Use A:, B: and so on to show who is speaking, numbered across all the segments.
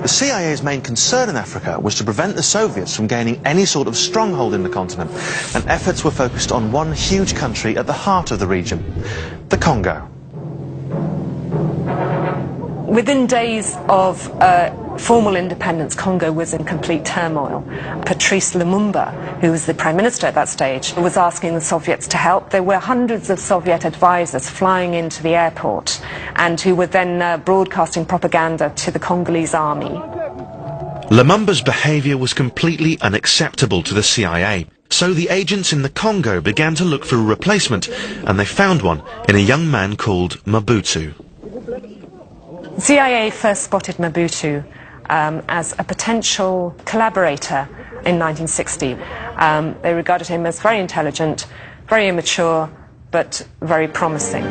A: The CIA's main concern in Africa was to prevent the Soviets from gaining any sort of stronghold in the continent, and efforts were focused on one huge country at the heart of the region, the Congo.
B: Within days of formal independence, Congo was in complete turmoil. Patrice Lumumba, who was the prime minister at that stage, was asking the Soviets to help. There were hundreds of Soviet advisors flying into the airport and who were then broadcasting propaganda to the Congolese army.
A: Lumumba's behaviour was completely unacceptable to the CIA, so the agents in the Congo began to look for a replacement, and they found one in a young man called Mobutu.
B: The CIA first spotted Mobutu as a potential collaborator in 1960. They regarded him as very intelligent, very immature, but very promising.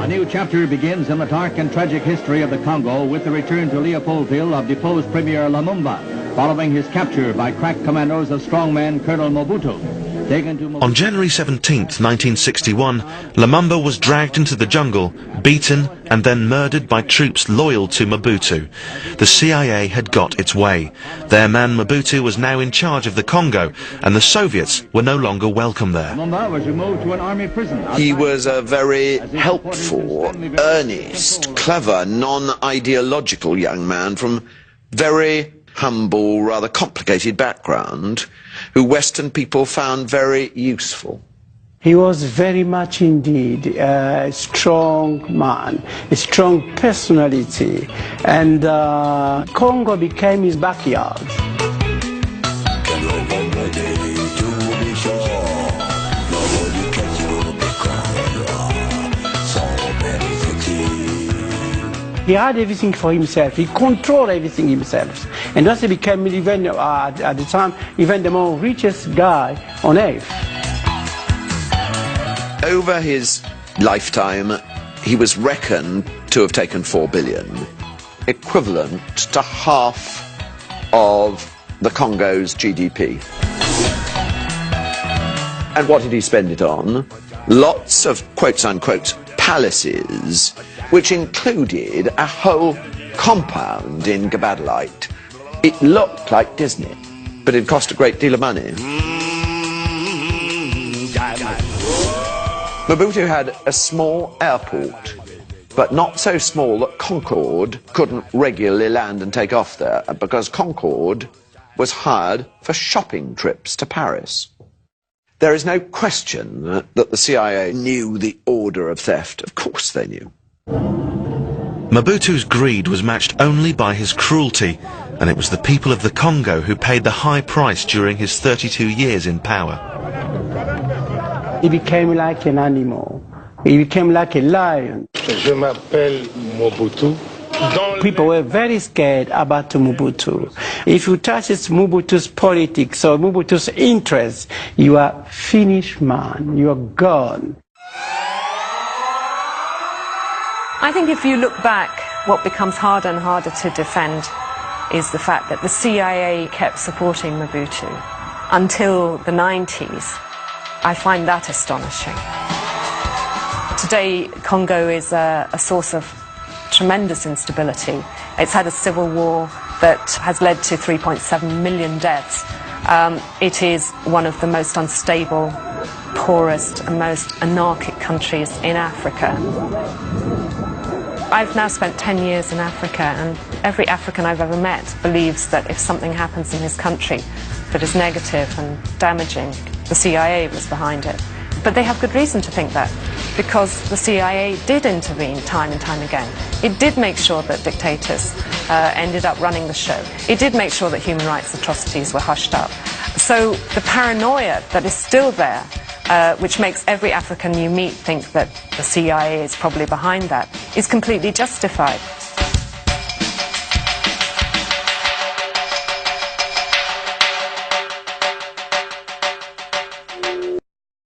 C: A new chapter begins in the dark and tragic history of the Congo with the return to Leopoldville of deposed Premier Lumumba, following his capture by crack commandos of strongman Colonel Mobutu.
A: On January 17th, 1961, Lumumba was dragged into the jungle, beaten and then murdered by troops loyal to Mobutu. The CIA had got its way. Their man Mobutu was now in charge of the Congo, and the Soviets were no longer welcome there.
C: Lumumba was removed to an army prison.
D: He was a very helpful, earnest, clever, non-ideological young man from very humble, rather complicated background, who Western people found very useful.
E: He was very much indeed a strong man, a strong personality, and Congo became his backyard. He had everything for himself. He controlled everything himself. And thus he became, even at the time, even the most richest guy on earth.
D: Over his lifetime, he was reckoned to have taken 4 billion, equivalent to half of the Congo's GDP. And what did he spend it on? Lots of quotes-unquote palaces, which included a whole compound in Gabadalite. It looked like Disney, but it cost a great deal of money. Mobutu had a small airport, but not so small that Concorde couldn't regularly land and take off there, because Concorde was hired for shopping trips to Paris. There is no question that the CIA knew the order of theft. Of course they knew.
A: Mobutu's greed was matched only by his cruelty, and it was the people of the Congo who paid the high price during his 32 years in power.
E: He became like an animal. He became like a lion.
F: Je m'appelle Mobutu.
E: People were very scared about Mobutu. If you touch Mobutu's politics or Mobutu's interests, you are finished, man. You are gone.
B: I think if you look back, what becomes harder and harder to defend is the fact that the CIA kept supporting Mobutu until the 90s. I find that astonishing. Today, Congo is a source of tremendous instability. It's had a civil war that has led to 3.7 million deaths. It is one of the most unstable, poorest and most anarchic countries in Africa. I've now spent 10 years in Africa, and every African I've ever met believes that if something happens in his country that is negative and damaging, the CIA was behind it. But they have good reason to think that, because the CIA did intervene time and time again. It did make sure that dictators ended up running the show. It did make sure that human rights atrocities were hushed up. So the paranoia that is still there, which makes every African you meet think that the CIA is probably behind that, is completely justified.